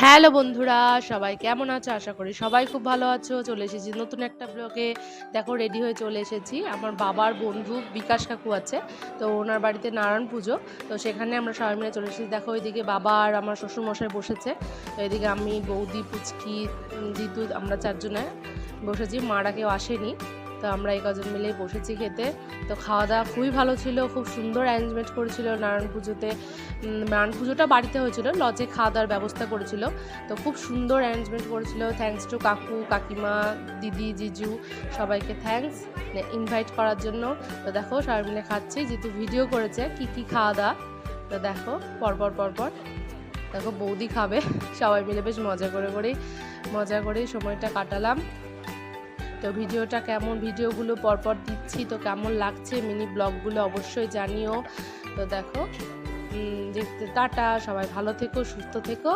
Hello বন্ধুরা, সবাই কেমন আছো? আশা করি সবাই খুব ভালো আছো। চলে এসেছি নতুন একটা ব্লগে। দেখো রেডি হয়ে চলে এসেছি। আমার বাবার বন্ধু বিকাশ কাকু আছে। তো ওনার বাড়িতে নারায়ণ পুজো। তো সেখানে আমরা সবাই মিলে চলে এসেছি। দেখো ওইদিকে বাবা আর আমার শ্বশুরমশাই বসেছে। তো এদিকে আমি, বৌদি, পুচকি, জিতু আমরা চারজনে বসেছি। মারা কেউ আসেনি। তো আমরা এই কজন মিলেই বসেছি খেতে। তো খাওয়া দাওয়া খুবই ভালো ছিল, খুব সুন্দর অ্যারেঞ্জমেন্ট করেছিল নারায়ণ পুজোতে। নারায়ণ পুজোটা বাড়িতে হয়েছিল, লজে খাওয়া দাওয়ার ব্যবস্থা করেছিল। তো খুব সুন্দর অ্যারেঞ্জমেন্ট করেছিল। থ্যাঙ্কস টু কাকু, কাকিমা, দিদি, জিজু, সবাইকে থ্যাঙ্কস ইনভাইট করার জন্য। তো দেখো সবাই মিলে খাচ্ছি, যেহেতু ভিডিও করেছে কি কি খাওয়া দাওয়া। তো দেখো পরপর দেখো বৌদি খাবে। সবাই মিলে বেশ মজা করেই সময়টা কাটালাম। তো ভিডিওগুলো পরপর দিচ্ছি, তো কেমন লাগছে মিনি ব্লগগুলো অবশ্যই জানিও। তো দেখো দেখতে টাটা, সবাই ভালো থেকো, সুস্থ থেকো।